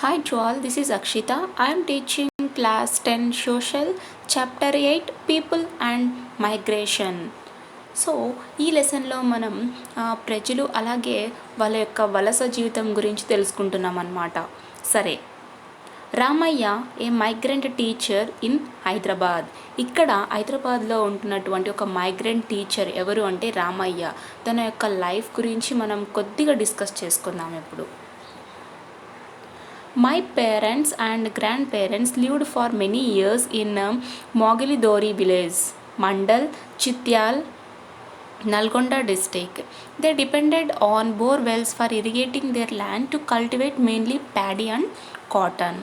Hi to all, this is Akshita. I am teaching class 10 social chapter 8 people and migration. So ఈ లెసన్లో మనం ప్రజలు అలాగే వాళ్ళ యొక్క వలస జీవితం గురించి తెలుసుకుంటున్నాం అన్నమాట. సరే, రామయ్య ఏ మైగ్రెంట్ టీచర్ ఇన్ హైదరాబాద్. ఇక్కడ హైదరాబాద్లో ఉంటున్నటువంటి ఒక మైగ్రెంట్ టీచర్ ఎవరు అంటే రామయ్య. తన యొక్క లైఫ్ గురించి మనం కొద్దిగా డిస్కస్ చేసుకుందాం ఇప్పుడు. My parents and grandparents lived for many years in Mogilidori village, Mandal, Chityal, Nalgonda district. They depended on bore wells for irrigating their land to cultivate mainly paddy and cotton.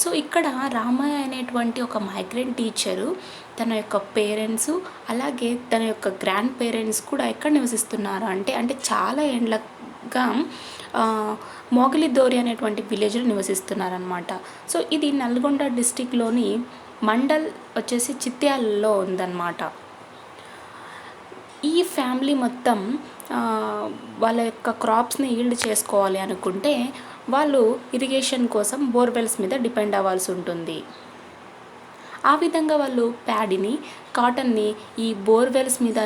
So ఇక్కడ రామయ్య అనేటువంటి ఒక migrant teacher తన యొక్క parents అలాగే తన యొక్క grand parents కూడా ఎక్కడ నివసిస్తున్నారు అంటే చాలా ఏండ్లగా మోగిలిదోరి అనేటువంటి విలేజ్లో నివసిస్తున్నారనమాట. సో ఇది నల్గొండ డిస్టిక్లోని మండల్ వచ్చేసి చిత్యాలలో ఉందన్నమాట. ఈ ఫ్యామిలీ మొత్తం వాళ్ళ యొక్క క్రాప్స్ని ఈల్డ్ చేసుకోవాలి అనుకుంటే వాళ్ళు ఇరిగేషన్ కోసం బోర్వెల్స్ మీద డిపెండ్ అవ్వాల్సి ఉంటుంది. ఆ విధంగా వాళ్ళు ప్యాడీని కాటన్ని ఈ బోర్వెల్స్ మీద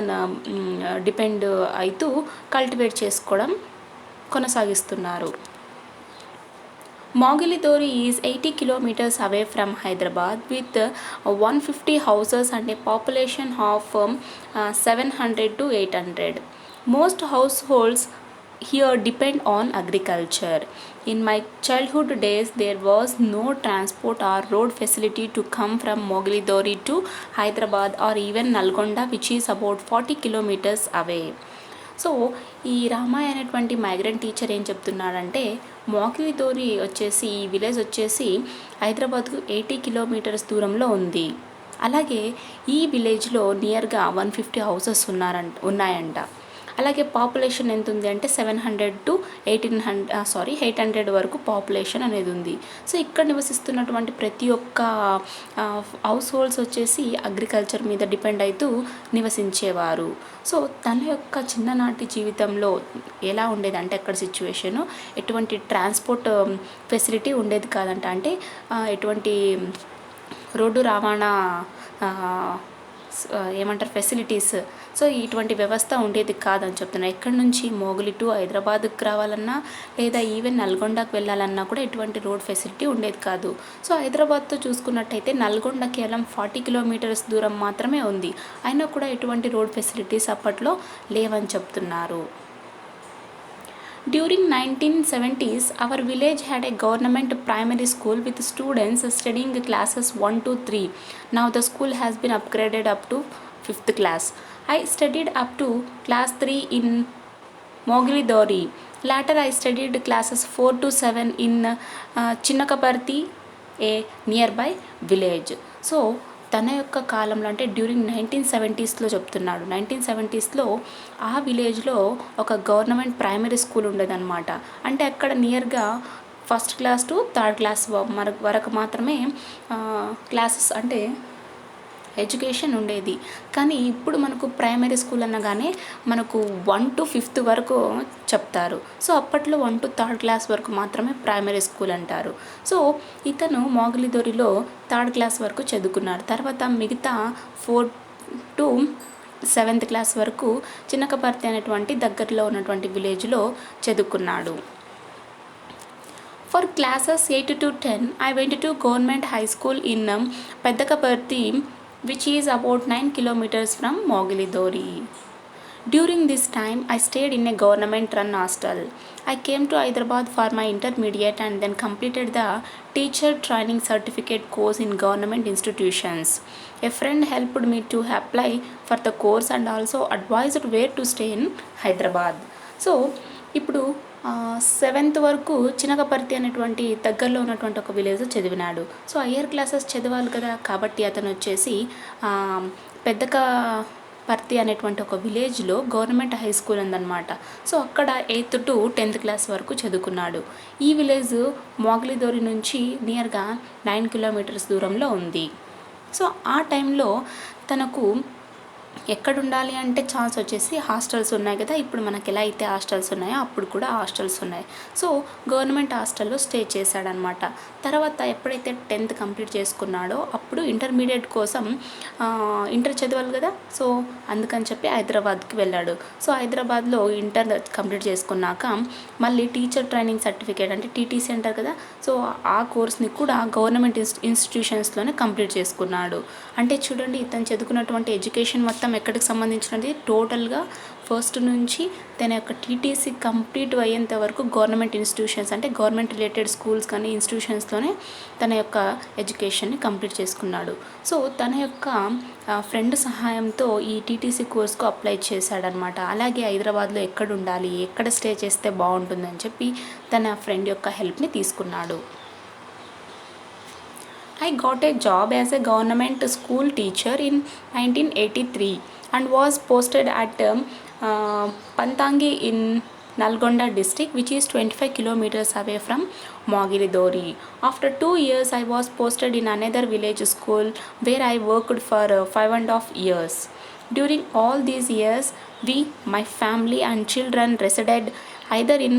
డిపెండ్ అవుతూ కల్టివేట్ చేసుకోవడం కొనసాగిస్తున్నారు. Mogilidori is 80 kilometers away from Hyderabad with 150 houses and a population of 700 to 800. Most households here depend on agriculture. In my childhood days, there was no transport or road facility to come from Mogilidori to Hyderabad or even Nalgonda, which is about 40 kilometers away. So ఈ రామయ్య అనేటువంటి migrant teacher ఏం చెప్తున్నాడంటే మోగిలిదోరి వచ్చేసి ఈ village వచ్చేసి హైదరాబాద్కు 80 kilometres దూరంలో ఉంది. అలాగే ఈ విలేజ్లో నియర్గా 150 హౌసెస్ ఉన్నాయంట. అలాగే పాపులేషన్ ఎంత ఉంది అంటే 700 to 800 వరకు పాపులేషన్ అనేది ఉంది. సో ఇక్కడ నివసిస్తున్నటువంటి ప్రతి ఒక్క హౌస్ హోల్డ్స్ వచ్చేసి అగ్రికల్చర్ మీద డిపెండ్ అవుతూ నివసించేవారు. సో తన యొక్క చిన్ననాటి జీవితంలో ఎలా ఉండేది అంటే అక్కడ సిచ్యువేషను ఎటువంటి ట్రాన్స్పోర్ట్ ఫెసిలిటీ ఉండేది కాదంట. అంటే ఎటువంటి రోడ్డు రవాణా ఏమంటారు ఫెసిలిటీస్, సో ఇటువంటి వ్యవస్థ ఉండేది కాదని చెప్తున్నారు. ఎక్కడి నుంచి మోగిలి టు హైదరాబాద్కి రావాలన్నా లేదా ఈవెన్ నల్గొండకు వెళ్ళాలన్నా కూడా ఎటువంటి రోడ్ ఫెసిలిటీ ఉండేది కాదు. సో హైదరాబాద్తో చూసుకున్నట్టయితే నల్గొండ కేవలం 40 కిలోమీటర్స్ దూరం మాత్రమే ఉంది. అయినా కూడా ఎటువంటి రోడ్ ఫెసిలిటీస్ అప్పట్లో లేవని చెప్తున్నారు. During 1970s, our village had a government primary school with students studying classes 1 to 3. Now the school has been upgraded up to 5th class. I studied up to class 3 in Mogilidori. Later I studied classes 4 to 7 in Chinnakaparthi, a nearby village. So తన యొక్క కాలంలో అంటే during 1970స్లో చెప్తున్నాడు. 1970స్లో ఆ విలేజ్లో ఒక government primary school ఉండేదన్నమాట. అంటే అక్కడ నియర్గా 1st class to 3rd class వరకు మాత్రమే క్లాసెస్ అంటే ఎడ్యుకేషన్ ఉండేది. కానీ ఇప్పుడు మనకు ప్రైమరీ స్కూల్ అనగానే మనకు 1 to 5th వరకు చెప్తారు. సో అప్పట్లో 1 to 3rd క్లాస్ వరకు మాత్రమే ప్రైమరీ స్కూల్ అంటారు. సో ఇతను మోగిలిదోరిలో 3rd క్లాస్ వరకు చదువుకున్నాడు. తర్వాత మిగతా 4 to 7th క్లాస్ వరకు చిన్నకపర్తి అనేటువంటి దగ్గరలో ఉన్నటువంటి విలేజ్లో చదువుకున్నాడు. For classes 8 to 10, I went to government high school in Peddakaparthi, which is about 9 kilometers from Mogilidori. During this time, I stayed in a government-run hostel. I came to Hyderabad for my intermediate and then completed the teacher training certificate course in government institutions. A friend helped me to apply for the course and also advised where to stay in Hyderabad. So, ఇప్పుడు 7th వరకు చినకపర్తి అనేటువంటి దగ్గరలో ఉన్నటువంటి ఒక village చదివినాడు. So higher classes చదవాలి కదా, కాబట్టి అతను వచ్చేసి పెద్దకపర్తి అనేటువంటి ఒక విలేజ్లో గవర్నమెంట్ హై స్కూల్ ఉందన్నమాట. సో అక్కడ 8th to 10th క్లాస్ వరకు చదువుకున్నాడు. ఈ విలేజ్ మోగిలిదోరి నుంచి నియర్గా 9 కిలోమీటర్స్ దూరంలో ఉంది. సో ఆ టైంలో తనకు ఎక్కడ ఉండాలి అంటే ఛాన్స్ వచ్చేసి హాస్టల్స్ ఉన్నాయి కదా, ఇప్పుడు మనకి ఎలా అయితే హాస్టల్స్ ఉన్నాయో అప్పుడు కూడా హాస్టల్స్ ఉన్నాయి. సో గవర్నమెంట్ హాస్టల్లో స్టే చేశాడనమాట. తర్వాత ఎప్పుడైతే 10th కంప్లీట్ చేసుకున్నాడో అప్పుడు ఇంటర్మీడియట్ కోసం ఇంటర్ చదవాలి కదా, సో అందుకని చెప్పి హైదరాబాద్కి వెళ్ళాడు. సో హైదరాబాద్లో ఇంటర్ కంప్లీట్ చేసుకున్నాక మళ్ళీ టీచర్ ట్రైనింగ్ సర్టిఫికేట్ అంటే టీటీసీ అంటారు కదా, సో ఆ కోర్స్ని కూడా గవర్నమెంట్ ఇన్స్టిట్యూషన్స్లోనే కంప్లీట్ చేసుకున్నాడు. అంటే చూడండి, ఇతను చదువుకున్నటువంటి ఎడ్యుకేషన్ మొత్తం ఎక్కడికి సంబంధించినది, టోటల్గా ఫస్ట్ నుంచి తన యొక్క టీటీసీ కంప్లీట్ అయ్యేంత వరకు గవర్నమెంట్ ఇన్స్టిట్యూషన్స్ అంటే గవర్నమెంట్ రిలేటెడ్ స్కూల్స్ కానీ ఇన్స్టిట్యూషన్స్లోనే తన యొక్క ఎడ్యుకేషన్ని కంప్లీట్ చేసుకున్నాడు. సో తన యొక్క ఫ్రెండ్ సహాయంతో ఈ టీటీసీ కోర్స్కు అప్లై చేశాడనమాట. అలాగే హైదరాబాద్లో ఎక్కడ ఉండాలి, ఎక్కడ స్టే చేస్తే బాగుంటుందని చెప్పి తన ఫ్రెండ్ యొక్క హెల్ప్ని తీసుకున్నాడు. I got a job as a government school teacher in 1983 and was posted at Pantangi in Nalgonda district, which is 25 kilometers away from Mogilidori. After 2 years, I was posted in another village school where I worked for 5.5 years. During all these years, we, my family and children resided either in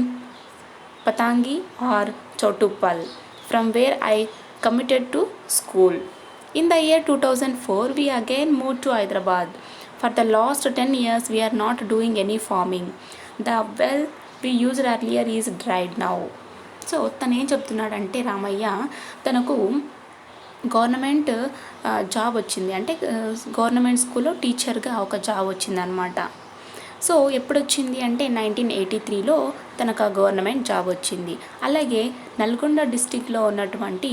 Patangi or Chotuppal, from where I committed to school. In the year 2004, we again moved to Hyderabad. For the last 10 years, we are not doing any farming. The well we used earlier is dried now. So తను ఏం చెప్తున్నాడంటే రామయ్య తనకు government job వచ్చింది, అంటే government స్కూల్లో టీచర్గా ఒక job వచ్చిందనమాట. సో ఎప్పుడు వచ్చింది అంటే 1983లో తనకు ఆ గవర్నమెంట్ జాబ్ వచ్చింది. అలాగే నల్గొండ డిస్టిక్లో ఉన్నటువంటి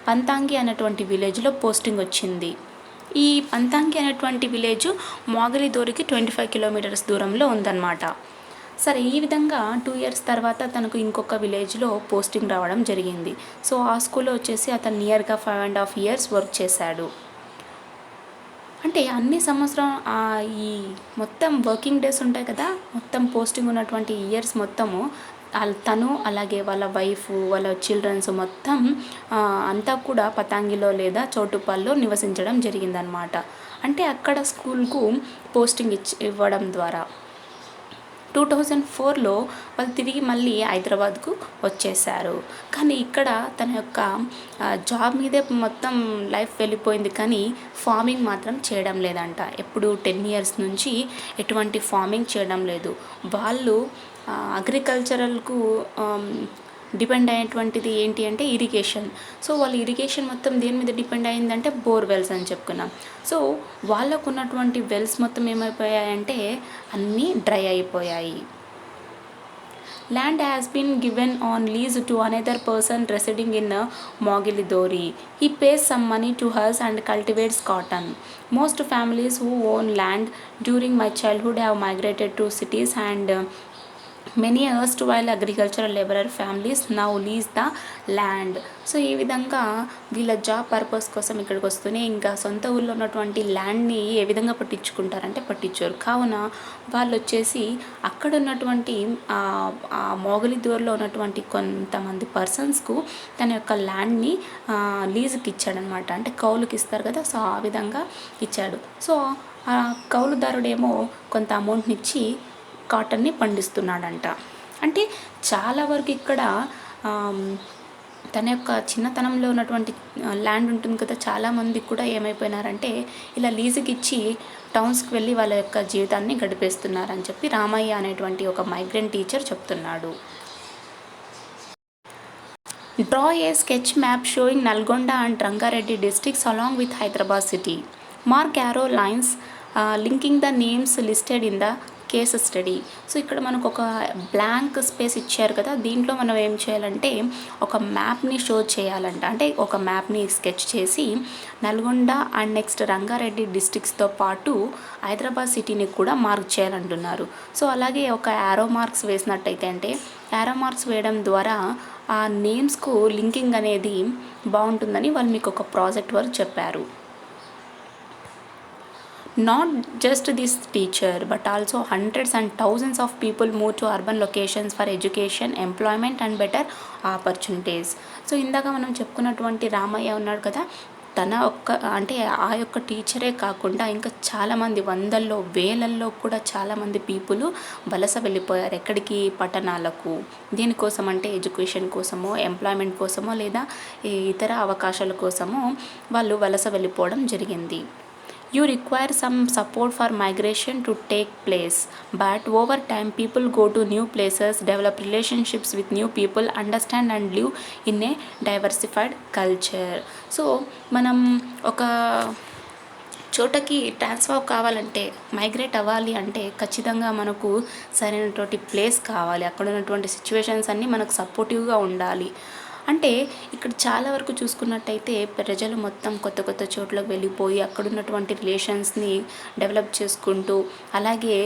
పంతాంగి అనేటువంటి విలేజ్లో పోస్టింగ్ వచ్చింది. ఈ పంతాంగి అనేటువంటి విలేజ్ మోగలిదోరికి 25 కిలోమీటర్స్ దూరంలో ఉందన్నమాట. సరే, ఈ విధంగా 2 ఇయర్స్ తర్వాత తనకు ఇంకొక విలేజ్లో పోస్టింగ్ రావడం జరిగింది. సో ఆ స్కూల్లో వచ్చేసి అతను నియర్గా 5.5 ఇయర్స్ వర్క్ చేశాడు. అంటే అన్ని సంవత్సరం ఈ మొత్తం వర్కింగ్ డేస్ ఉంటాయి కదా, మొత్తం పోస్టింగ్ ఉన్నటువంటి ఇయర్స్ మొత్తము తను అలాగే వాళ్ళ వైఫ్ వాళ్ళ చిల్డ్రన్స్ మొత్తం అంతా కూడా పతాంగిలో లేదా చోటుపల్లో నివసించడం జరిగిందనమాట. అంటే అక్కడ స్కూల్కు పోస్టింగ్ ఇవ్వడం ద్వారా 2004లో వాళ్ళు తిరిగి మళ్ళీ హైదరాబాద్కు వచ్చేసారు. కానీ ఇక్కడ తన యొక్క జాబ్ మీదే మొత్తం లైఫ్ వెళ్ళిపోయింది, కానీ ఫార్మింగ్ మాత్రం చేయడం లేదంట. ఎప్పుడు 10 ఇయర్స్ నుంచి ఎటువంటి ఫార్మింగ్ చేయడం లేదు. వాళ్ళు అగ్రికల్చరల్కు డిపెండ్ అయ్యేటువంటిది ఏంటి అంటే ఇరిగేషన్. సో వాళ్ళు ఇరిగేషన్ మొత్తం దేని మీద డిపెండ్ అయ్యిందంటే బోర్వెల్స్ అని చెప్పుకున్నాం. సో వాళ్ళకు ఉన్నటువంటి వెల్స్ మొత్తం ఏమైపోయాయంటే అన్నీ డ్రై అయిపోయాయి. Land has been given on lease to another person residing in Mogilidori. He pays some money to us and cultivates cotton. Most families who own land during my childhood have migrated to cities and many erstwhile agricultural laborer families now lease the land. So ఈ విధంగా వీళ్ళ job purpose కోసం ఇక్కడికి వస్తూనే ఇంకా సొంత ఊళ్ళో ఉన్నటువంటి ల్యాండ్ని ఏ విధంగా పట్టించుకుంటారంటే పట్టించారు. కావున వాళ్ళు వచ్చేసి అక్కడ ఉన్నటువంటి మోగలిదూర్లో ఉన్నటువంటి కొంతమంది పర్సన్స్కు తన యొక్క ల్యాండ్ని లీజుకి ఇచ్చాడనమాట. అంటే కౌలుకి ఇస్తారు కదా, సో ఆ విధంగా ఇచ్చాడు. సో ఆ కౌలుదారుడేమో కొంత అమౌంట్ని ఇచ్చి కాటన్ని పండిస్తున్నాడంట. అంటే చాలా వరకు ఇక్కడ తన యొక్క చిన్నతనంలో ఉన్నటువంటి ల్యాండ్ ఉంటుంది కదా, చాలామంది కూడా ఏమైపోయినారంటే ఇలా లీజుకి ఇచ్చి టౌన్స్కి వెళ్ళి వాళ్ళ యొక్క జీవితాన్ని గడిపేస్తున్నారని చెప్పి రామయ్య అనేటువంటి ఒక మైగ్రెంట్ టీచర్ చెప్తున్నాడు. Draw a sketch map showing Nalgonda and Rangareddy districts along with Hyderabad city. Mark arrow lines linking the names listed in the case study. So ఇక్కడ మనకు ఒక బ్లాంక్ స్పేస్ ఇచ్చారు కదా, దీంట్లో మనం ఏం చేయాలంటే ఒక మ్యాప్ని షో చేయాలంట. అంటే ఒక మ్యాప్ని స్కెచ్ చేసి నల్గొండ అండ్ నెక్స్ట్ రంగారెడ్డి డిస్ట్రిక్ట్స్తో పాటు హైదరాబాద్ సిటీని కూడా మార్క్ చేయాలంటున్నారు. సో అలాగే ఒక యారో మార్క్స్ వేసినట్టయితే, అంటే యారో మార్క్స్ వేయడం ద్వారా ఆ నేమ్స్కు లింకింగ్ అనేది బాగుంటుందని వాళ్ళు మీకు ఒక ప్రాజెక్ట్ వర్క్ చెప్పారు. Not just this teacher, but also hundreds and thousands of people move to urban locations for education, employment and better opportunities. So ఇందాక మనం చెప్పుకున్నటువంటి రామయ్య ఉన్నాడు కదా, తన అంటే ఆ యొక్క టీచరే కాకుండా ఇంకా చాలామంది వందల్లో వేలల్లో కూడా చాలామంది పీపుల్ వలస వెళ్ళిపోయారు. ఎక్కడికి? పట్టణాలకు. దీనికోసం అంటే ఎడ్యుకేషన్ కోసమో, ఎంప్లాయ్మెంట్ కోసమో, లేదా ఇతర అవకాశాల కోసమో వాళ్ళు వలస వెళ్ళిపోవడం జరిగింది. You require some support for migration to take place, but over time people go to new places, develop relationships with new people, understand and live in a diversified culture. So మనం ఒక చోటకి ట్రాన్స్ఫర్ కావాలంటే, migrate అవ్వాలి అంటే ఖచ్చితంగా మనకు సరైనటువంటి place కావాలి. అక్కడ ఉన్నటువంటి సిచ్యువేషన్స్ అన్నీ మనకు సపోర్టివ్గా ఉండాలి. అంటే ఇక్కడ చాలా వరకు చూసుకున్నట్టయితే ప్రజలు మొత్తం కొత్త కొత్త చోట్లకు వెళ్ళిపోయి అక్కడ ఉన్నటువంటి రిలేషన్స్ని డెవలప్ చేసుకుంటూ, అలాగే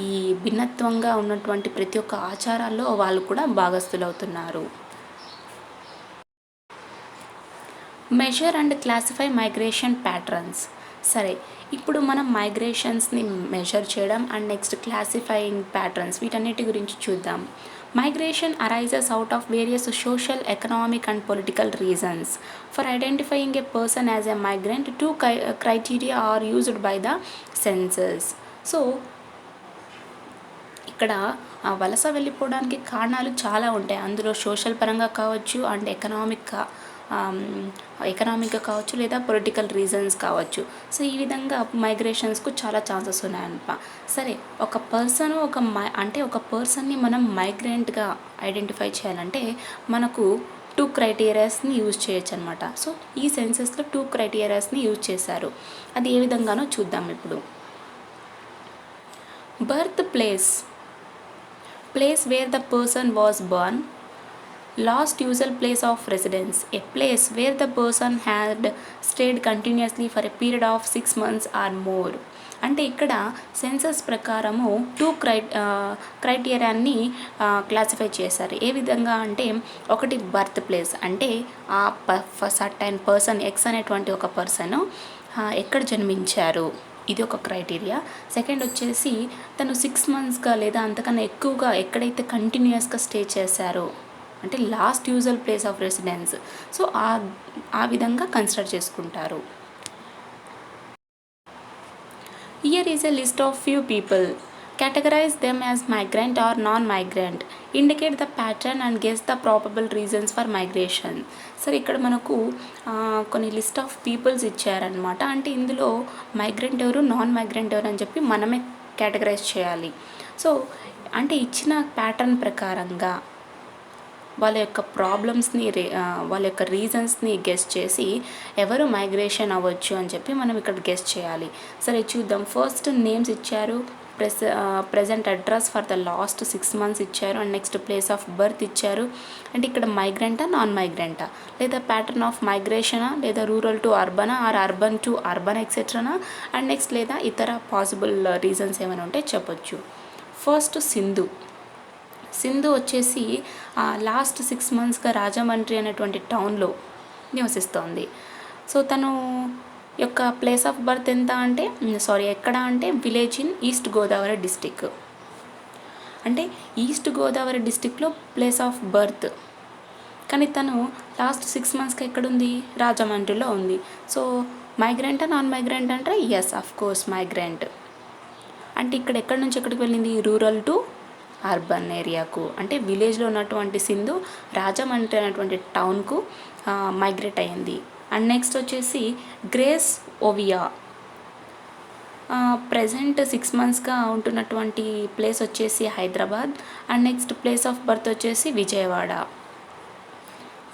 ఈ భిన్నత్వంగా ఉన్నటువంటి ప్రతి ఒక్క ఆచారాల్లో వాళ్ళు కూడా భాగస్థులవుతున్నారు. Measure and classify migration patterns. సరే, ఇప్పుడు మనం మైగ్రేషన్స్ని మెజర్ చేయడం అండ్ నెక్స్ట్ క్లాసిఫైయింగ్ ప్యాటర్న్స్, వీటన్నిటి గురించి చూద్దాం. Migration arises out of various social, economic and political reasons. For identifying a person as a migrant, two criteria are used by the census. So, ఇక్కడ వలస వెళ్ళిపోవడానికి కారణాలు చాలా ఉంటాయి. అందులో సోషల్ పరంగా కావచ్చు అండ్ ఎకనామిక్గా కావచ్చు, లేదా పొలిటికల్ రీజన్స్ కావచ్చు. సో ఈ విధంగా మైగ్రేషన్స్కు చాలా ఛాన్సెస్ ఉన్నాయన్నమాట. సరే, ఒక పర్సన్ని మనం మైగ్రెంట్గా ఐడెంటిఫై చేయాలంటే మనకు 2 క్రైటీరియాస్ని యూజ్ చేయొచ్చు అనమాట. సో ఈ సెన్సెస్లో 2 క్రైటీరియాస్ని యూజ్ చేశారు. అది ఏ విధంగానో చూద్దాం ఇప్పుడు. Birth place where the person was Born. Last usual place of residence, a place where the person had stayed continuously for a period of 6 months or more. అంటే ఇక్కడ సెన్సస్ ప్రకారము 2 క్రైటీరియాని క్లాసిఫై చేశారు. ఏ విధంగా అంటే, ఒకటి బర్త్ ప్లేస్, అంటే ఆ certain person X అనేటువంటి ఒక పర్సన్ ఎక్కడ జన్మించారు, ఇది ఒక క్రైటీరియా. సెకండ్ వచ్చేసి తను 6 మంత్స్గా లేదా అంతకన్నా ఎక్కువగా ఎక్కడైతే కంటిన్యూస్గా స్టే చేశారో, అంటే last usual place of residence. So ఆ విధంగా కన్సిడర్ చేసుకుంటారు. Here is a list of few people. Categorize them as migrant or non-migrant. Indicate the pattern and guess the probable reasons for migration. సరే, ఇక్కడ మనకు కొన్ని list of peoples ఇచ్చారనమాట. అంటే ఇందులో మైగ్రెంట్ ఎవరు, నాన్ మైగ్రెంట్ ఎవరు అని చెప్పి మనమే కేటగరైజ్ చేయాలి. సో అంటే ఇచ్చిన ప్యాటర్న్ ప్రకారంగా వాళ్ళ యొక్క ప్రాబ్లమ్స్ని, వాళ్ళ యొక్క రీజన్స్ని గెస్ చేసి ఎవరు మైగ్రేషన్ అవ్వచ్చు అని చెప్పి మనం ఇక్కడ గెస్ చేయాలి. సరే చూద్దాం. ఫస్ట్ నేమ్స్ ఇచ్చారు, present address for the last 6 months ఇచ్చారు, and next place of birth ఇచ్చారు. అంటే ఇక్కడ మైగ్రెంటా, నాన్ మైగ్రెంటా, లేదా ప్యాటర్న్ ఆఫ్ మైగ్రేషనా, లేదా రూరల్ టు అర్బనా ఆర్ అర్బన్ టు అర్బన్ ఎక్సెట్రానా, అండ్ నెక్స్ట్ లేదా ఇతర పాసిబుల్ రీజన్స్ ఏమైనా ఉంటే చెప్పొచ్చు. ఫస్ట్ సింధు వచ్చేసి లాస్ట్ 6 మంత్స్గా రాజమండ్రి అనేటువంటి టౌన్లో నివసిస్తోంది. సో తను యొక్క ప్లేస్ ఆఫ్ బర్త్ ఎంత అంటే ఎక్కడ అంటే village in east Godavari district. అంటే ఈస్ట్ గోదావరి డిస్టిక్లో ప్లేస్ ఆఫ్ బర్త్, కానీ తను లాస్ట్ 6 మంత్స్కి ఎక్కడుంది, రాజమండ్రిలో ఉంది. సో మైగ్రెంటా, నాన్ మైగ్రెంట్ అంటే ఎస్, అఫ్ కోర్స్ మైగ్రెంట్. అంటే ఇక్కడ ఎక్కడి నుంచి ఎక్కడికి వెళ్ళింది, రూరల్ టు అర్బన్ ఏరియాకు. అంటే విలేజ్లో ఉన్నటువంటి సింధు రాజమండ్రి అనేటువంటి టౌన్కు మైగ్రేట్ అయ్యింది. అండ్ నెక్స్ట్ వచ్చేసి గ్రేస్ ఓవియా ప్రజెంట్ 6 మంత్స్గా ఉంటున్నటువంటి ప్లేస్ వచ్చేసి Hyderabad, and next place of birth వచ్చేసి విజయవాడ.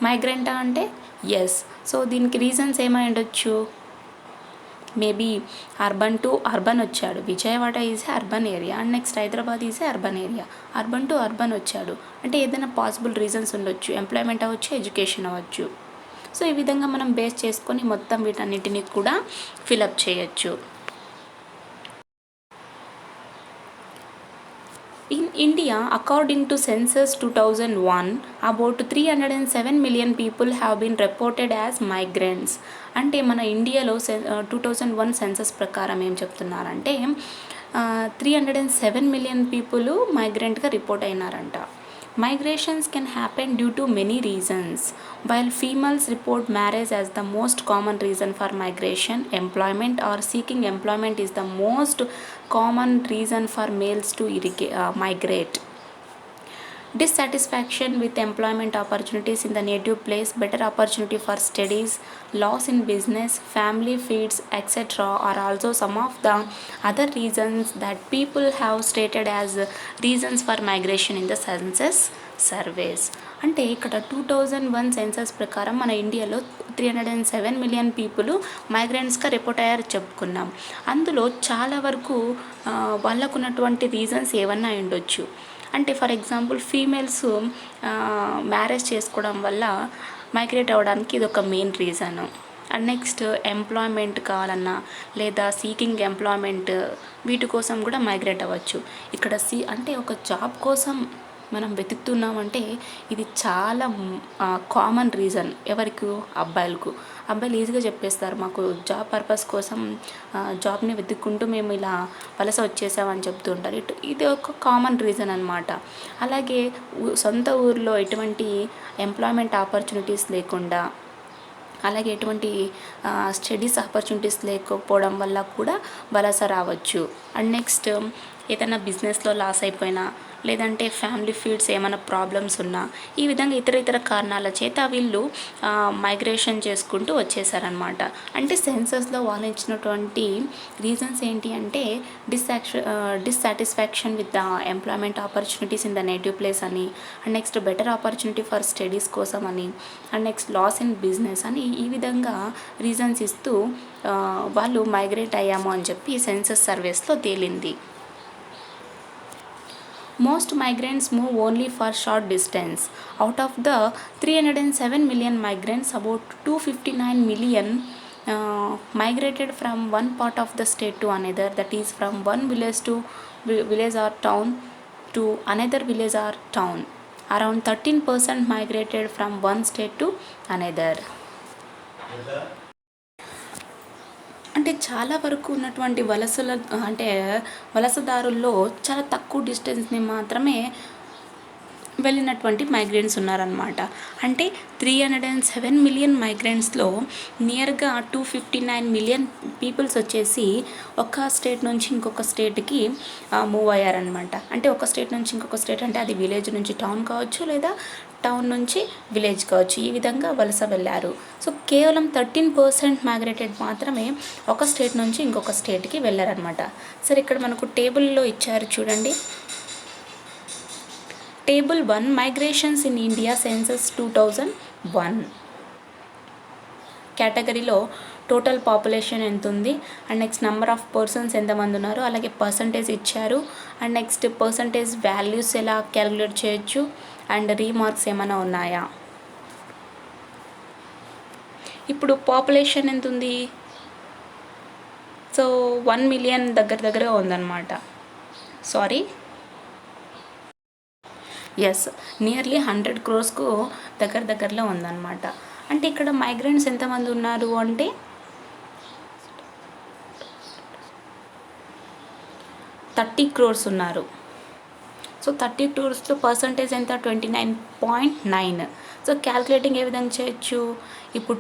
మైగ్రెంటా అంటే ఎస్. సో దీనికి రీజన్స్ ఏమై ఉండొచ్చు, మేబీ అర్బన్ టు అర్బన్ వచ్చాడు, Vijayawada is a urban area, and next Hyderabad is a urban area. Urban to urban వచ్చాడు అంటే ఏదైనా పాసిబుల్ రీజన్స్ ఉండొచ్చు, ఎంప్లాయ్మెంట్ అవ్వచ్చు, ఎడ్యుకేషన్ అవ్వచ్చు. సో ఈ విధంగా మనం బేస్ చేసుకొని మొత్తం వీటన్నిటిని కూడా ఫిలప్ చేయొచ్చు. In India, according to Census 2001, about 307 million people have been reported as migrants. అంటే మన ఇండియాలో 2001 సెన్సస్ ప్రకారం ఏం చెప్తున్నారంటే 307 మిలియన్ పీపుల్ మైగ్రెంట్గా రిపోర్ట్ అయినారంట. Migrations can happen due to many reasons. While females report marriage as the most common reason for migration, employment or seeking employment is the most common reason for males to migrate. Dissatisfaction with employment opportunities in the native place, better opportunity for studies, loss in business, family feeds, etc. are also some of the other reasons that people have stated as reasons for migration in the census surveys. అంటే ఇక్కడ 2001 census ప్రకారం మన ఇండియాలో 307 million people మైగ్రెంట్స్గా report అయ్యారు చెప్పుకున్నాం. అందులో చాలా వరకు వాళ్ళకున్నటువంటి రీజన్స్ ఏమన్నా ఉండొచ్చు. అంటే ఫర్ ఎగ్జాంపుల్ ఫీమేల్స్ మ్యారేజ్ చేసుకోవడం వల్ల మైగ్రేట్ అవ్వడానికి ఇది ఒక main reason. And next employment కావాలన్నా లేదా సీకింగ్ ఎంప్లాయ్మెంట్ వీటి కోసం కూడా మైగ్రేట్ అవ్వచ్చు. ఇక్కడ అంటే ఒక జాబ్ కోసం మనం వెతుకుతున్నామంటే ఇది చాలా కామన్ రీజన్. ఎవరికి? అబ్బాయిలకు. అబ్బాయిలు ఈజీగా చెప్పేస్తారు, మాకు జాబ్ పర్పస్ కోసం జాబ్ని వెతుక్కుంటూ మేము ఇలా వలస వచ్చేసామని చెప్తూ ఉంటారు. ఇది ఒక కామన్ రీజన్ అనమాట. అలాగే సొంత ఊరిలో ఎటువంటి ఎంప్లాయ్మెంట్ ఆపర్చునిటీస్ లేకుండా, అలాగే ఎటువంటి స్టడీస్ ఆపర్చునిటీస్ లేకపోవడం వల్ల కూడా వలస రావచ్చు. అండ్ నెక్స్ట్ ఏదైనా బిజినెస్లో లాస్ అయిపోయినా, లేదంటే ఫ్యామిలీ ఫీడ్స్ ఏమైనా ప్రాబ్లమ్స్ ఉన్నా, ఈ విధంగా ఇతర కారణాల చేత వీళ్ళు మైగ్రేషన్ చేసుకుంటూ వచ్చేసారనమాట. అంటే సెన్సస్లో వాళ్ళు ఇచ్చినటువంటి రీజన్స్ ఏంటి అంటే dissatisfaction with the employment opportunities in the native place అని, and next better opportunity for studies కోసం అని, and next loss in business అని ఈ విధంగా రీజన్స్ ఇస్తూ వాళ్ళు మైగ్రేట్ అయ్యాము అని చెప్పి సెన్సస్ సర్వేస్లో తేలింది. Most migrants move only for short distance. Out of the 307 million migrants, about 259 million migrated from one part of the state to another, that is from one village or town to another village or town. Around 13% migrated from one state to another. అంటే చాలా వరకు ఉన్నటువంటి వలసదారుల్లో చాలా తక్కువ డిస్టెన్స్ని మాత్రమే వెళ్ళినటువంటి migrants ఉన్నారనమాట. అంటే 307 మిలియన్ మైగ్రెంట్స్లో నియర్గా 259 మిలియన్ పీపుల్స్ వచ్చేసి ఒక స్టేట్ నుంచి ఇంకొక స్టేట్కి మూవ్ అయ్యారనమాట. అంటే ఒక స్టేట్ నుంచి ఇంకొక స్టేట్ అంటే అది విలేజ్ నుంచి టౌన్ కావచ్చు, లేదా టౌన్ నుంచి విలేజ్ కావచ్చు, ఈ విధంగా వలస వెళ్ళారు. సో కేవలం 13% మైగ్రేటెడ్ మాత్రమే ఒక స్టేట్ నుంచి ఇంకొక స్టేట్కి వెళ్ళారనమాట. సరే, ఇక్కడ మనకు టేబుల్లో ఇచ్చారు చూడండి. Table 1 migrations in India census 2001 కేటగిరీలో టోటల్ పాపులేషన్ ఎంత ఉంది, and next number of persons ఎంతమంది ఉన్నారు, అలాగే పర్సంటేజ్ ఇచ్చారు, అండ్ నెక్స్ట్ పర్సంటేజ్ వాల్యూస్ ఎలా క్యాలిక్యులేట్ చేయొచ్చు, అండ్ రీమార్క్స్ ఏమైనా ఉన్నాయా. ఇప్పుడు పాపులేషన్ ఎంత ఉంది? సో 1 మిలియన్ దగ్గర ఉందన్నమాట. సారీ, ఎస్, నియర్లీ 100 crores దగ్గరలో ఉందన్నమాట. అంటే ఇక్కడ మైగ్రెంట్స్ ఎంతమంది ఉన్నారు అంటే 30 crores ఉన్నారు. సో 30 crores పర్సంటేజ్ ఎంత? 29.9. సో క్యాల్కులేటింగ్ ఏ విధంగా చేయొచ్చు? ఇప్పుడు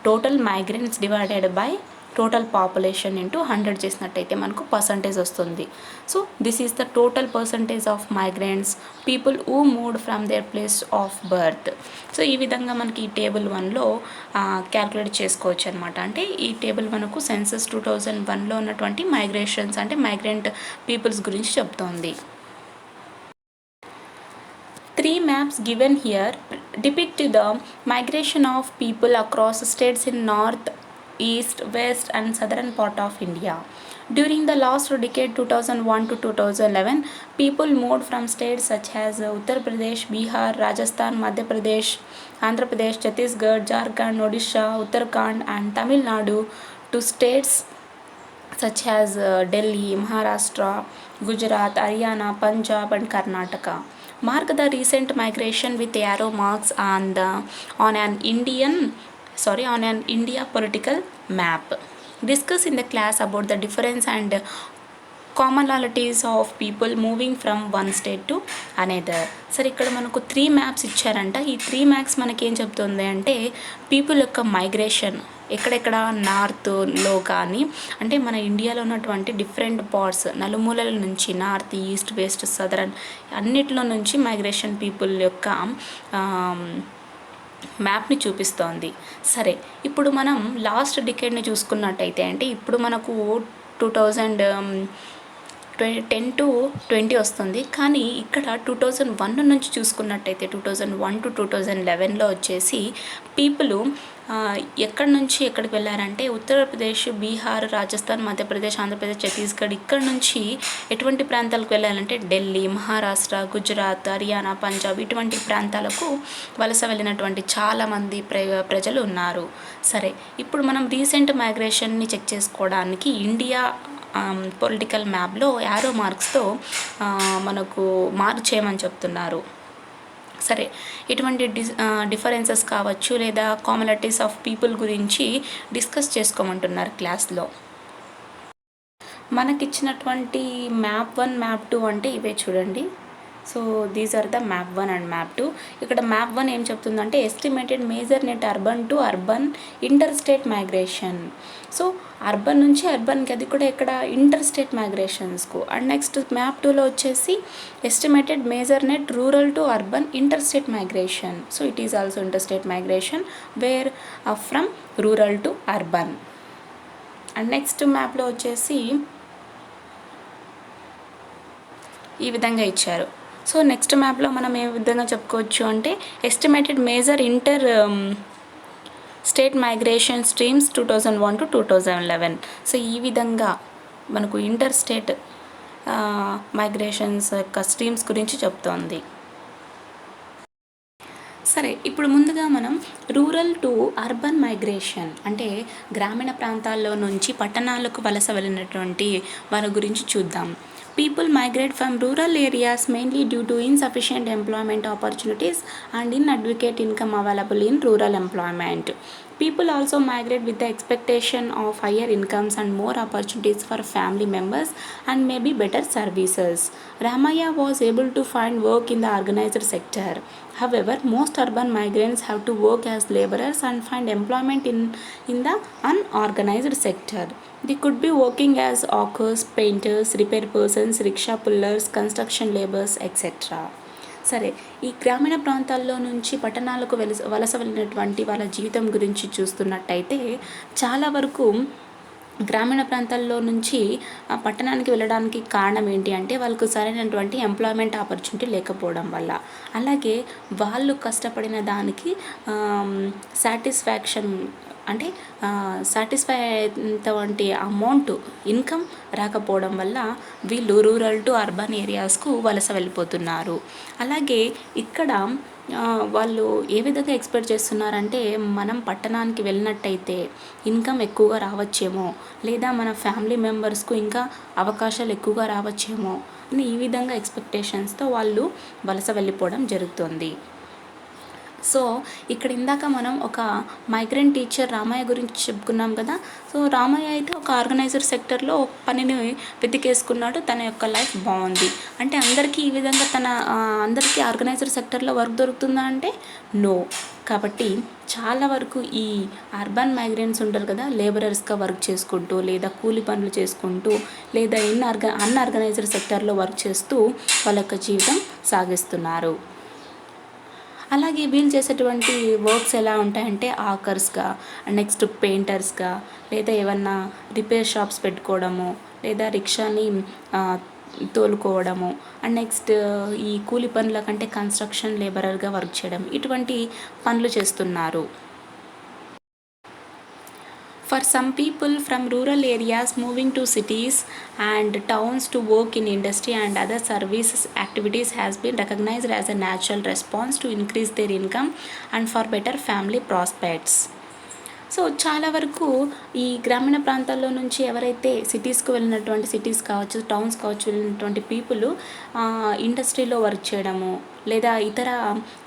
total migrants divided by total population into 100 చేసినట్టయితే మనకు పర్సంటేజ్ వస్తుంది. So this is the total percentage of migrants people who moved from their place of birth. So ఈ విధంగా మనకి ఈ టేబుల్ 1లో క్యాల్కులేట్ చేసుకోవచ్చు అనమాట. అంటే ఈ టేబుల్ మనకు సెన్సస్ 2001లో ఉన్నటువంటి మైగ్రేషన్స్ అంటే మైగ్రెంట్ పీపుల్స్ గురించి చెప్తోంది. 3 maps given here depict the migration of people across states in north, east, west and southern part of India. During the last decade 2001 to 2011, people moved from states such as Uttar Pradesh, Bihar, Rajasthan, Madhya Pradesh, Andhra Pradesh, Chhattisgarh, Jharkhand, Odisha, Uttarakhand and Tamil Nadu to states such as Delhi, Maharashtra, Gujarat, Haryana, Punjab and Karnataka. Mark the recent migration with arrow marks on an India political map. Discuss in the class about the difference and commonalities of people moving from one state to another. సరే, ఇక్కడ మనకు 3 maps ఇచ్చారంట. ఈ 3 maps మనకి ఏం చెప్తుంది అంటే people యొక్క మైగ్రేషన్ ఎక్కడెక్కడ నార్త్లో కానీ, అంటే మన ఇండియాలో ఉన్నటువంటి డిఫరెంట్ పార్ట్స్ నలుమూలల నుంచి నార్త్, ఈస్ట్, వెస్ట్, సదరన్ అన్నిట్లో నుంచి మైగ్రేషన్ పీపుల్ యొక్క మ్యాప్ని చూపిస్తోంది. సరే, ఇప్పుడు మనం లాస్ట్ డికేడ్ని చూసుకున్నట్టయితే అంటే ఇప్పుడు మనకు 2010 to 20 వస్తుంది. కానీ ఇక్కడ 2001 నుంచి చూసుకున్నట్టయితే 2001 to 2011లో వచ్చేసి పీపుల్ ఎక్కడి నుంచి ఎక్కడికి వెళ్ళారంటే ఉత్తరప్రదేశ్, బీహార్, రాజస్థాన్, మధ్యప్రదేశ్, ఆంధ్రప్రదేశ్, ఛత్తీస్గఢ్ ఇక్కడ నుంచి ఎటువంటి ప్రాంతాలకు వెళ్ళాలంటే ఢిల్లీ, మహారాష్ట్ర, గుజరాత్, హర్యానా, పంజాబ్ ఇటువంటి ప్రాంతాలకు వలస వెళ్ళినటువంటి చాలామంది ప్రజలు ఉన్నారు. సరే, ఇప్పుడు మనం రీసెంట్ మైగ్రేషన్ని చెక్ చేసుకోవడానికి ఇండియా పొలిటికల్ మ్యాప్లో యారో మార్క్స్తో మనకు మార్క్ చేయమని చెప్తున్నారు. సరే, ఇటువంటి డిఫరెన్సెస్ కావచ్చు లేదా కామనాలిటీస్ ఆఫ్ పీపుల్ గురించి డిస్కస్ చేసుకోమంటున్నారు క్లాస్లో. మనకిచ్చినటువంటి మ్యాప్ 1, మ్యాప్ 2 అంటే ఇవే చూడండి. So these are the map 1 and map 2. ఇక్కడ మ్యాప్ 1 ఏం చెప్తుందంటే estimated major net urban to urban inter state migration. So urban నుంచి అర్బన్కి, అది కూడా ఇక్కడ inter state మైగ్రేషన్స్కు. And next map 2లో వచ్చేసి estimated major net rural to urban inter state migration. So it is also inter state migration where from rural to urban. And next మ్యాప్లో వచ్చేసి ఈ విధంగా ఇచ్చారు. సో నెక్స్ట్ మ్యాప్లో మనం ఏ విధంగా చెప్పుకోవచ్చు అంటే estimated major inter state migration streams 2001 to 2011. So ఈ విధంగా మనకు ఇంటర్ స్టేట్ మైగ్రేషన్స్ యొక్క స్ట్రీమ్స్ గురించి చెప్తోంది. సరే, ఇప్పుడు ముందుగా మనం రూరల్ టు అర్బన్ మైగ్రేషన్ అంటే గ్రామీణ ప్రాంతాల్లో నుంచి పట్టణాలకు వలస వెళ్ళినటువంటి వాళ్ళ గురించి చూద్దాం. People migrate from rural areas mainly due to insufficient employment opportunities and inadequate income available in rural employment. People also migrate with the expectation of higher incomes and more opportunities for family members and maybe better services. Ramaya was able to find work in the organized sector. However, most urban migrants have to work as laborers and find employment in the unorganized sector. They could be working as hawkers, painters, repair persons, rickshaw pullers, construction laborers, etc. సరే, ఈ గ్రామీణ ప్రాంతాల్లో నుంచి పట్టణాలకు వలస వెళ్ళినటువంటి వాళ్ళ జీవితం గురించి చూస్తున్నట్టయితే చాలా వరకు గ్రామీణ ప్రాంతాల్లో నుంచి పట్టణానికి వెళ్ళడానికి కారణం ఏంటి అంటే వాళ్ళకు సరైనటువంటి ఎంప్లాయ్మెంట్ ఆపర్చునిటీ లేకపోవడం వల్ల, అలాగే వాళ్ళు కష్టపడిన దానికి సాటిస్ఫై అయ్యేటువంటి అమౌంట్ ఇన్కమ్ రాకపోవడం వల్ల వీళ్ళు రూరల్ టు అర్బన్ ఏరియాస్కు వలస వెళ్ళిపోతున్నారు. అలాగే ఇక్కడ వాళ్ళు ఏ విధంగా ఎక్స్పెక్ట్ చేస్తున్నారంటే మనం పట్టణానికి వెళ్ళినట్టయితే ఇన్కమ్ ఎక్కువగా రావచ్చేమో, లేదా మన ఫ్యామిలీ మెంబర్స్కు ఇంకా అవకాశాలు ఎక్కువగా రావచ్చేమో అని ఈ విధంగా ఎక్స్పెక్టేషన్స్తో వాళ్ళు వలస వెళ్ళిపోవడం జరుగుతుంది. సో ఇక్కడ ఇందాక మనం ఒక మైగ్రెంట్ టీచర్ రామయ్య గురించి చెప్పుకున్నాం కదా. సో రామయ్య అయితే ఒక ఆర్గనైజర్ సెక్టర్లో పనిని వెతికేసుకున్నాడు, తన యొక్క లైఫ్ బాగుంది. అంటే అందరికీ ఈ విధంగా అందరికీ ఆర్గనైజర్ సెక్టర్లో వర్క్ దొరుకుతుందా అంటే నో. కాబట్టి చాలా వరకు ఈ అర్బన్ మైగ్రెంట్స్ ఉంటారు కదా, లేబరర్స్గా వర్క్ చేసుకుంటూ లేదా కూలి పనులు చేసుకుంటూ లేదా అన్ఆర్గనైజర్ సెక్టర్లో వర్క్ చేస్తూ వాళ్ళ యొక్క జీవితం సాగిస్తున్నారు. అలాగే వీళ్ళు చేసేటువంటి వర్క్స్ ఎలా ఉంటాయంటే ఆకర్స్గా, నెక్స్ట్ పెయింటర్స్గా, లేదా ఏమన్నా రిపేర్ షాప్స్ పెట్టుకోవడము, లేదా రిక్షాని తోలుకోవడము, అండ్ నెక్స్ట్ ఈ కూలి పనుల కంటే కన్స్ట్రక్షన్ లేబరర్గా వర్క్ చేయడం, ఇటువంటి పనులు చేస్తున్నారు. For some people from rural areas moving to cities and towns to work in industry and other services activities has been recognized as a natural response to increase their income and for better family prospects. So చాలా వరకు ఈ గ్రామీణ ప్రాంతాల్లో నుంచి ఎవరైతే సిటీస్కి వెళ్ళినటువంటి cities కావచ్చు, towns కావచ్చు వెళ్ళినటువంటి పీపుల్ ఇండస్ట్రీలో వర్క్ చేయడము లేదా ఇతర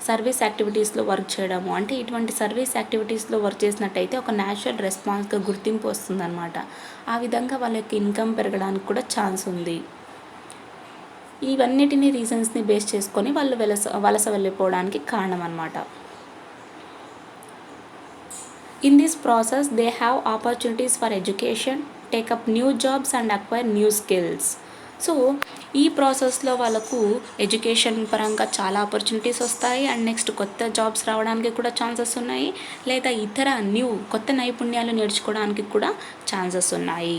సర్వీస్ యాక్టివిటీస్లో వర్క్ చేయడము, అంటే ఇటువంటి సర్వీస్ యాక్టివిటీస్లో వర్క్ చేసినట్టయితే ఒక న్యాచురల్ రెస్పాన్స్గా గుర్తింపు వస్తుందన్నమాట. ఆ విధంగా వాళ్ళ యొక్క ఇన్కమ్ పెరగడానికి కూడా ఛాన్స్ ఉంది. ఇవన్నిటిని రీజన్స్ని బేస్ చేసుకొని వాళ్ళు వలస వెళ్ళిపోవడానికి కారణం అన్నమాట. In this process, they have opportunities for education, take up new jobs and acquire new skills. So ఈ ప్రాసెస్లో వాళ్ళకు ఎడ్యుకేషన్ పరంగా చాలా ఆపర్చునిటీస్ వస్తాయి అండ్ నెక్స్ట్ కొత్త జాబ్స్ రావడానికి కూడా ఛాన్సెస్ ఉన్నాయి, లేదా ఇతర కొత్త నైపుణ్యాలు నేర్చుకోవడానికి కూడా ఛాన్సెస్ ఉన్నాయి.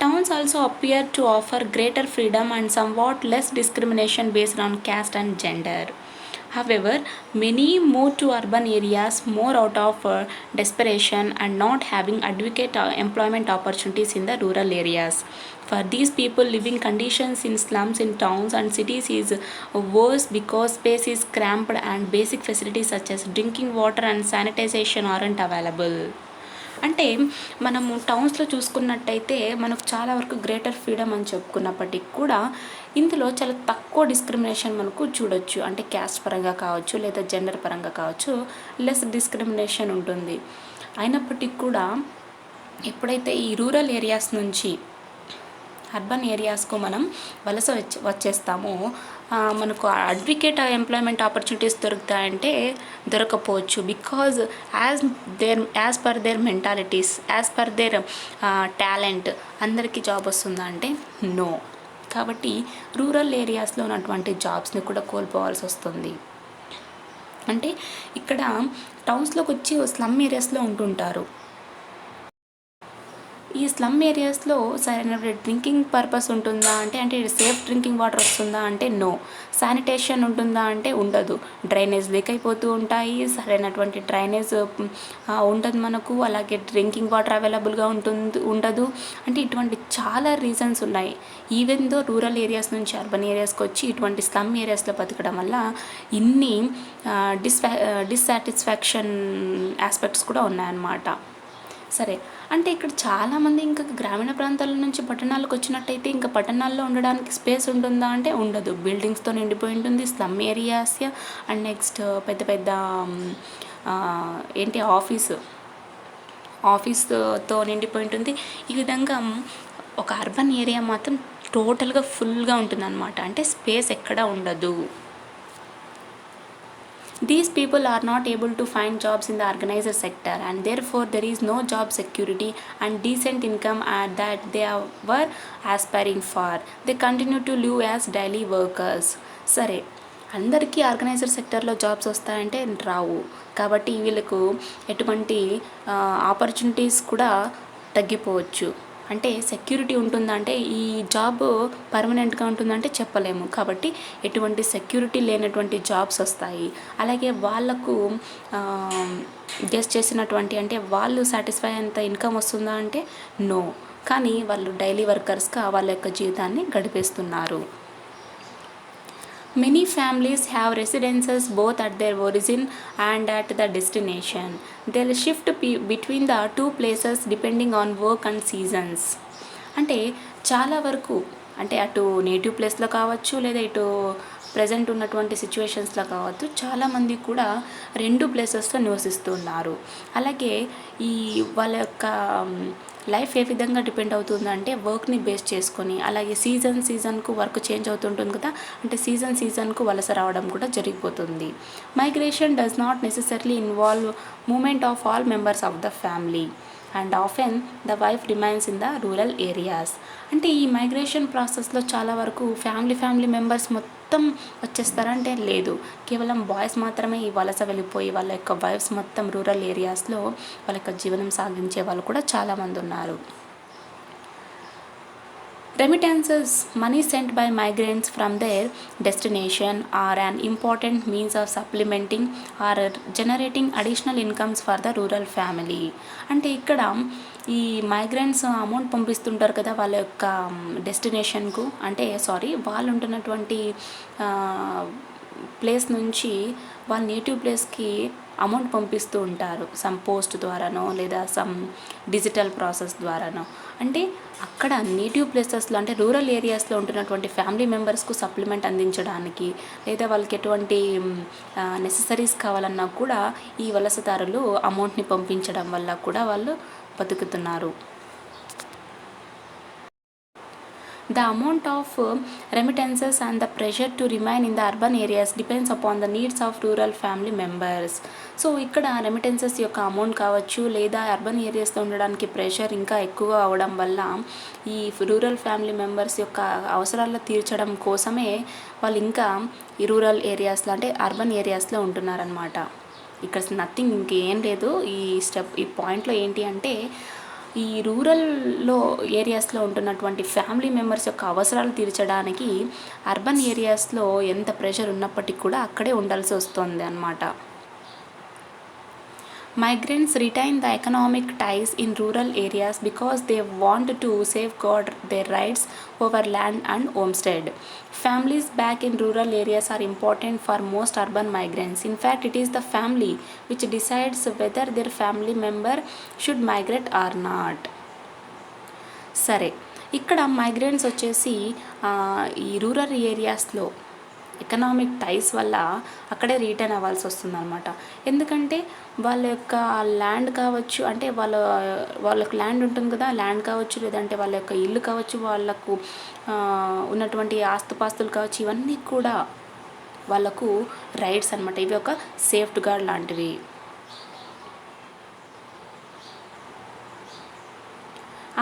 Towns also appear to offer greater freedom and somewhat less discrimination based on caste and gender. However, many move to urban areas more out of desperation and not having adequate employment opportunities in the rural areas. For these people, living conditions in slums in towns and cities is worse because space is cramped and basic facilities such as drinking water and sanitization aren't available. అంటే మనము టౌన్స్లో చూసుకున్నట్టయితే మనకు చాలా వరకు greater freedom అని చెప్పుకున్నప్పటికీ కూడా ఇందులో చాలా తక్కువ డిస్క్రిమినేషన్ మనకు చూడొచ్చు. అంటే క్యాస్ట్ పరంగా కావచ్చు లేదా జెండర్ పరంగా కావచ్చు లెస్ డిస్క్రిమినేషన్ ఉంటుంది. అయినప్పటికీ కూడా ఎప్పుడైతే ఈ రూరల్ ఏరియాస్ నుంచి అర్బన్ ఏరియాస్కు మనం వలస వచ్చేస్తామో మనకు అడ్వకేట్ ఎంప్లాయ్మెంట్ ఆపర్చునిటీస్ దొరుకుతాయంటే దొరకపోవచ్చు. Because as per their mentalities, as per their talent అందరికీ జాబ్ వస్తుందా అంటే నో. కాబట్టి రూరల్ ఏరియాస్లో ఉన్నటువంటి జాబ్స్ని కూడా కోల్పోవాల్సి వస్తుంది. అంటే ఇక్కడ టౌన్స్లోకి వచ్చి స్లమ్ ఏరియాస్లో ఉంటుంటారు. ఈ స్లమ్ ఏరియాస్లో సరైన డ్రింకింగ్ పర్పస్ ఉంటుందా అంటే సేఫ్ డ్రింకింగ్ వాటర్ వస్తుందా అంటే నో. శానిటేషన్ ఉంటుందా అంటే ఉండదు. డ్రైనేజ్ లీక్ అయిపోతూ ఉంటాయి, సరైనటువంటి డ్రైనేజ్ ఉండదు మనకు, అలాగే డ్రింకింగ్ వాటర్ అవైలబుల్గా ఉండదు. అంటే ఇటువంటి చాలా రీజన్స్ ఉన్నాయి. ఈవెన్ దో రూరల్ ఏరియాస్ నుంచి అర్బన్ ఏరియాస్కి వచ్చి ఇటువంటి స్లమ్ ఏరియాస్లో బతకడం వల్ల ఇన్ని డిస్సాటిస్ఫాక్షన్ ఆస్పెక్ట్స్ కూడా ఉన్నాయన్నమాట. సరే, అంటే ఇక్కడ చాలామంది ఇంకా గ్రామీణ ప్రాంతాల నుంచి పట్టణాలకు వచ్చినట్టయితే ఇంకా పట్టణాల్లో ఉండడానికి స్పేస్ ఉంటుందా అంటే ఉండదు. బిల్డింగ్స్తో నిండిపోయి ఉంటుంది స్లమ్ ఏరియాస్. అండ్ నెక్స్ట్ పెద్ద పెద్ద ఆఫీస్తో నిండిపోయి ఉంటుంది. ఈ విధంగా ఒక అర్బన్ ఏరియా మాత్రం టోటల్గా ఫుల్గా ఉంటుంది అన్నమాట. అంటే స్పేస్ ఎక్కడా ఉండదు. These people are not able to find jobs in the organized sector and therefore there is no job security and decent income that they were aspiring for. They continue to live as daily workers. సరే, అందరికీ organiser సెక్టర్లో jobs వస్తాయంటే రావు. కాబట్టి వీళ్ళకు ఎటువంటి opportunities కూడా తగ్గిపోవచ్చు. అంటే సెక్యూరిటీ ఉంటుందా అంటే ఈ జాబ్ పర్మనెంట్గా ఉంటుందంటే చెప్పలేము. కాబట్టి ఎటువంటి సెక్యూరిటీ లేనటువంటి జాబ్స్ వస్తాయి. అలాగే వాళ్ళకు గెస్ చేసినటువంటి అంటే వాళ్ళు సాటిస్ఫై అంత ఇన్కమ్ వస్తుందా అంటే నో. కానీ వాళ్ళు డైలీ వర్కర్స్గా వాళ్ళ యొక్క జీవితాన్ని గడిపేస్తున్నారు. Many families have residences both at their origin and at the destination. They'll shift between the two places depending on work and seasons. అంటే చాలా వరకు అంటే అటు నేటివ్ ప్లేస్లో కావచ్చు లేదా ఇటు ప్రజెంట్ ఉన్నటువంటి సిచ్యువేషన్స్లో కావచ్చు చాలామంది కూడా రెండు ప్లేసెస్లో నివసిస్తున్నారు. అలాగే ఈ వాళ్ళ యొక్క లైఫ్ ఏ విధంగా డిపెండ్ అవుతుందంటే వర్క్ని బేస్ చేసుకొని, అలాగే సీజన్కు వర్క్ చేంజ్ అవుతుంటుంది కదా, అంటే సీజన్కు వలస రావడం కూడా జరిగిపోతుంది. Migration does not necessarily involve movement of all members of the family and often the wife remains in the rural areas. అంటే ఈ మైగ్రేషన్ ప్రాసెస్లో చాలా వరకు ఫ్యామిలీ మెంబర్స్ మొత్తం వచ్చేస్తారంటే లేదు, కేవలం బాయ్స్ మాత్రమే ఈ వలస వెళ్ళిపోయి వాళ్ళ యొక్క వైఫ్స్ మొత్తం రూరల్ ఏరియాస్లో వాళ్ళ యొక్క జీవనం సాగించే వాళ్ళు కూడా చాలామంది ఉన్నారు. Remittances, money sent by migrants from their destination, are an important means of supplementing or generating additional incomes for the rural family. అంటే ఇక్కడ ఈ మైగ్రెంట్స్ అమౌంట్ పంపిస్తుంటారు కదా వాళ్ళ యొక్క డెస్టినేషన్కు, అంటే వాళ్ళు ఉంటున్నటువంటి ప్లేస్ నుంచి వాళ్ళ నేటివ్ ప్లేస్కి అమౌంట్ పంపిస్తూ ఉంటారు, సమ్ పోస్ట్ ద్వారానో లేదా సమ్ డిజిటల్ ప్రాసెస్ ద్వారానో. అంటే అక్కడ నేటివ్ ప్లేసెస్లో అంటే రూరల్ ఏరియాస్లో ఉంటున్నటువంటి ఫ్యామిలీ మెంబర్స్కు సప్లిమెంట్ అందించడానికి లేదా వాళ్ళకి ఎటువంటి నెససరీస్ కావాలన్నా కూడా ఈ వలసదారులు అమౌంట్ని పంపించడం వల్ల కూడా వాళ్ళు బతుకుతున్నారు. The amount of remittances and the pressure to remain in the urban areas depends upon the needs of rural family members. So ఇక్కడ రెమిటెన్సెస్ యొక్క అమౌంట్ కావచ్చు లేదా అర్బన్ ఏరియాస్లో ఉండడానికి ప్రెషర్ ఇంకా ఎక్కువ అవడం వల్ల ఈ రూరల్ ఫ్యామిలీ మెంబర్స్ యొక్క అవసరాలు తీర్చడం కోసమే వాళ్ళు ఇంకా ఈ రూరల్ ఏరియాస్లో అంటే అర్బన్ ఏరియాస్లో ఉంటున్నారనమాట. ఇక్కడ నథింగ్ ఇంకేం లేదు. ఈ పాయింట్లో ఏంటి అంటే ఈ రూరల్లో ఏరియాస్లో ఉంటున్నటువంటి ఫ్యామిలీ మెంబర్స్ యొక్క అవసరాలు తీర్చడానికి అర్బన్ ఏరియాస్లో ఎంత ప్రెషర్ ఉన్నప్పటికీ కూడా అక్కడే ఉండాల్సి వస్తుంది అన్నమాట. Migrants retain the economic ties in rural areas because they want to safeguard their rights over land and homestead. Families back in rural areas are important for most urban migrants. In fact, it is the family which decides whether their family member should migrate or not. సరే, ఇక్కడ migrants వచ్చేసి ఈ rural ఏరియాస్లో economic టైస్ వల్ల అక్కడే return అవ్వాల్సి వస్తుంది అనమాట. ఎందుకంటే వాళ్ళ యొక్క ల్యాండ్ కావచ్చు, అంటే వాళ్ళకు ల్యాండ్ ఉంటుంది కదా, ల్యాండ్ కావచ్చు లేదంటే వాళ్ళ యొక్క ఇల్లు కావచ్చు, వాళ్ళకు ఉన్నటువంటి ఆస్తుపాస్తులు కావచ్చు, ఇవన్నీ కూడా వాళ్ళకు రైట్స్ అనమాట. ఇవి ఒక సేఫ్టీ గార్డ్ లాంటివి.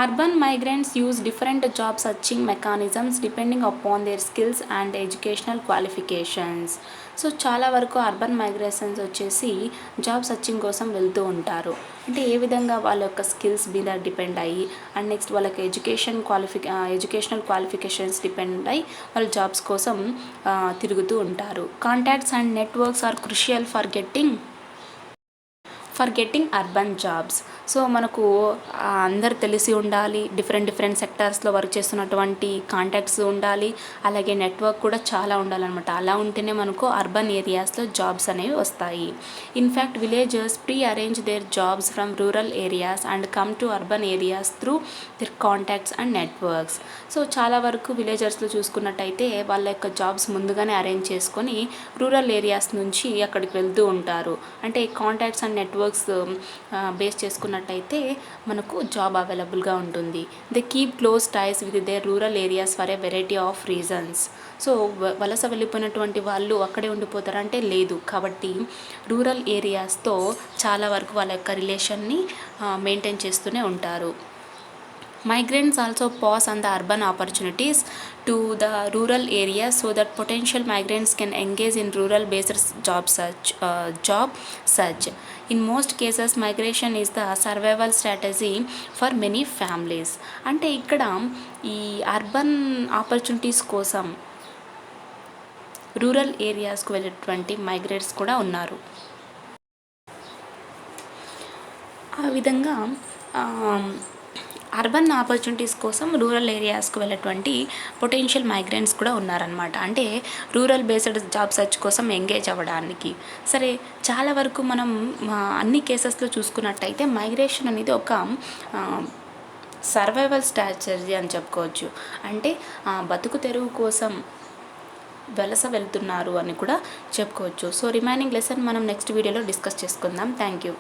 Urban migrants use different job searching mechanisms depending upon their skills and educational qualifications. So చాలా వరకు అర్బన్ మైగ్రేషన్స్ వచ్చేసి జాబ్ సర్చింగ్ కోసం వెళ్తూ ఉంటారు. అంటే ఏ విధంగా వాళ్ళ యొక్క స్కిల్స్ మీద డిపెండ్ అయ్యి అండ్ నెక్స్ట్ వాళ్ళకి ఎడ్యుకేషనల్ క్వాలిఫికేషన్స్ డిపెండ్ అయ్యి వాళ్ళు జాబ్స్ కోసం తిరుగుతూ ఉంటారు. Contacts and networks are crucial for getting urban jobs. So మనకు అందరు తెలిసి ఉండాలి, డిఫరెంట్ సెక్టార్స్లో వర్క్ చేస్తున్నటువంటి కాంటాక్ట్స్ ఉండాలి, అలాగే నెట్వర్క్ కూడా చాలా ఉండాలన్నమాట. అలా ఉంటేనే మనకు అర్బన్ ఏరియాస్లో జాబ్స్ అనేవి వస్తాయి. In fact villagers pre arrange there jobs from rural areas and come to urban areas through there contacts and networks. So చాలా వరకు విలేజర్స్లో చూసుకున్నట్టయితే వాళ్ళ యొక్క జాబ్స్ ముందుగానే అరేంజ్ చేసుకొని రూరల్ ఏరియాస్ నుంచి అక్కడికి వెళ్తూ ఉంటారు. అంటే కాంటాక్ట్స్ అండ్ నెట్వర్క్స్ బేస్ చేసుకున్నట్టయితే మనకు జాబ్ అవైలబుల్గా ఉంటుంది. They keep close ties with their rural areas for a variety of reasons. So వలస వెళ్ళిపోయినటువంటి వాళ్ళు అక్కడే ఉండిపోతారంటే లేదు. కాబట్టి రూరల్ ఏరియాస్తో చాలా వరకు వాళ్ళ యొక్క రిలేషన్ని మెయింటైన్ చేస్తూనే ఉంటారు. Migrants also pause on the urban opportunities to the rural areas so that potential migrants can engage in rural-based job search. In most cases, migration is the survival strategy for many families. అంటే ఇక్కడ ఈ urban opportunities కోసం rural ఏరియాస్కు వెళ్ళేటువంటి migrates కూడా ఉన్నారు. ఆ విధంగా urban opportunities కోసం రూరల్ ఏరియాస్కు వెళ్ళేటువంటి పొటెన్షియల్ మైగ్రెంట్స్ కూడా ఉన్నారనమాట. అంటే రూరల్ బేస్డ్ జాబ్ సెర్చ్ కోసం ఎంగేజ్ అవ్వడానికి. సరే, చాలా వరకు మనం అన్ని కేసెస్లో చూసుకున్నట్టయితే మైగ్రేషన్ అనేది ఒక సర్వైవల్ స్ట్రాటజీ అని చెప్పుకోవచ్చు. అంటే బతుకు తెరువు కోసం వలస వెళ్తున్నారు అని కూడా చెప్పుకోవచ్చు. సో రిమైనింగ్ లెసన్ మనం నెక్స్ట్ వీడియోలో డిస్కస్ చేసుకుందాం. Thank you.